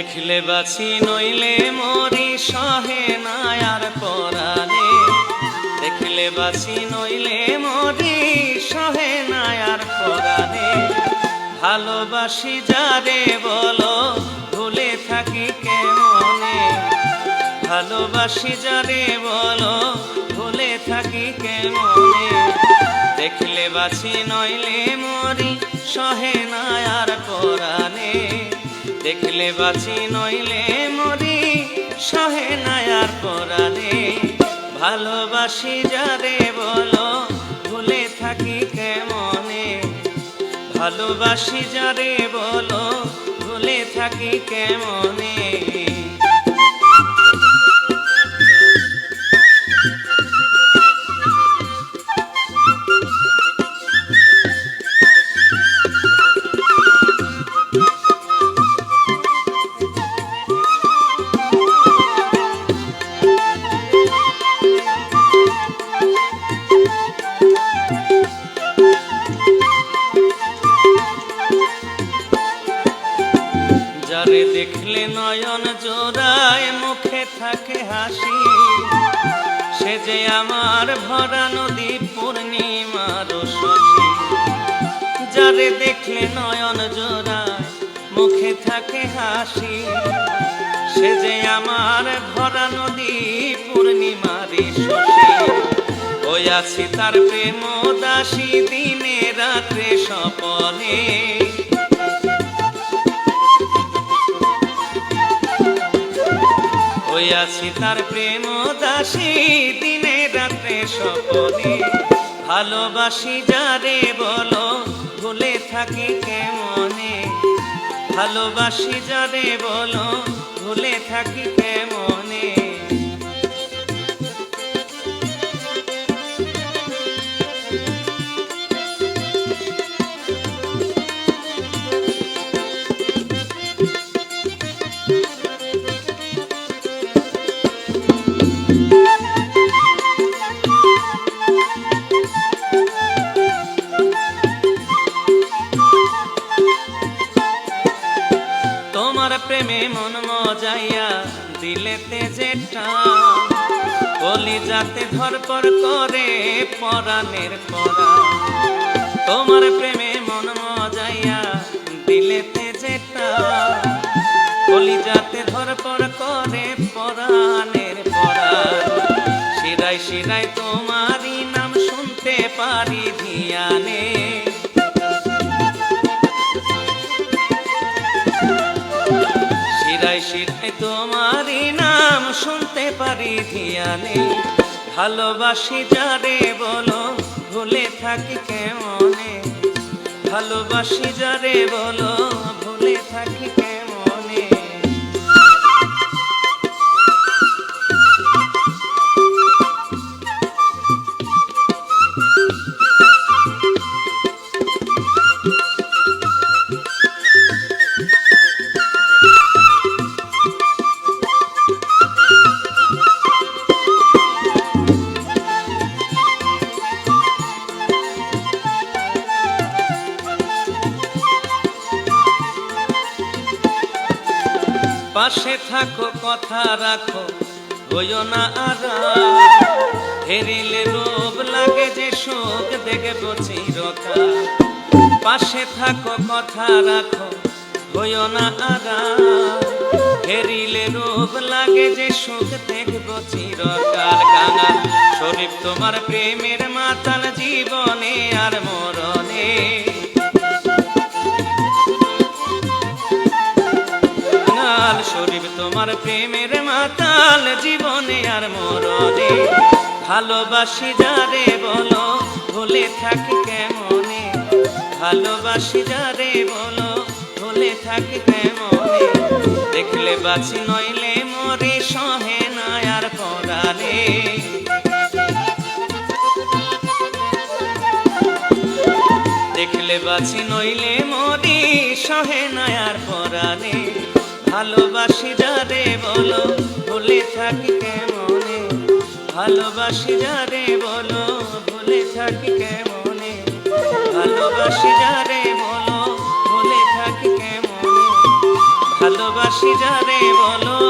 দেখলে বাছি নইলে মরি সহে না আর পরাণে। দেখলে বাছি নইলে মরি সহে না আর পরাণে। ভালোবাসি যারে বলো ভুলে থাকি কেমনে। ভালোবাসি যারে বলো ভুলে থাকি কেমনে। দেখলে বাছি নইলে মরি সহে না আর পরাণে। দেখলে বাছি নইলে মরি সহে না আর পরাণে। ভালোবাসি যারে বলো ভুলে থাকি কেমনে। ভালোবাসি যারে বলো ভুলে থাকি কেমনে। যারে দেখলে নয়ন জোড়ায় মুখে থাকে হাসি। সে যে আমার ভরা নদী পূর্ণিমার শশী। যারে দেখলে নয়ন জোড়ায় মুখে থাকে হাসি। সে যে আমার ভরা নদী পূর্ণিমার শশী। ওই আছি তার প্রেম দাসী দিনে রাত্রে স্বপনে। ওই আছি তার প্রেম দাসী দিনে রাত্রে স্বপনে। ভালোবাসি যারে বলো ভুলে থাকি কেমনে। ভালোবাসি যারে বলো ভুলে থাকি কেমনে। তোমার প্রেমে মন মজাইয়া দিলেতে যেটা কলিজাতে ধরপর করে পরাণের পরা। তোমার প্রেমে মন মজাইয়া দিলেতে যেটা কলিজাতে ধরপর করে পরাণের পরা। শিরায় শিরায় তোমারই নাম শুনতে পারি ধিয়ানে। শিরায় শিরায় তোমারই নাম শুনতে পারি ধিয়ানে। ভালোবাসি যারে বলো ভুলে থাকি কেমনে। ভালোবাসি যারে বলো ভুলে থাকি কেমনে। পাশে থাকো কথা রাখো হইও না আরাম। হেরিলে রোগ লাগে যে শোক দেখবো চিরকাল। পাশে থাকো কথা রাখো হইও না আরাম। হেরিলে রোগ লাগে যে শোক দেখবো চিরকাল। কাঙাল শরীফ তোমার প্রেমের মাতাল জীবনে আর মরণে। শরীফ তোমার প্রেমের মাতাল জীবনে আর মরণে। ভালোবাসি যারে বলো ভুলে থাকি কেমনে। ভালোবাসি যারে বলো ভুলে থাকি কেমনে। দেখলে বাছি নইলে মরি সহে না আর পরাণে। দেখলে বাছি নইলে মরি সহে না আর পরাণে। ভালোবাসি যারে বলো ভুলে থাকি কেমনে। ভালোবাসি যারে বলো ভুলে থাকি কেমনে। ভালোবাসি যারে বলো ভুলে থাকি কেমনে। ভালোবাসি ভালোবাসি যারে বলো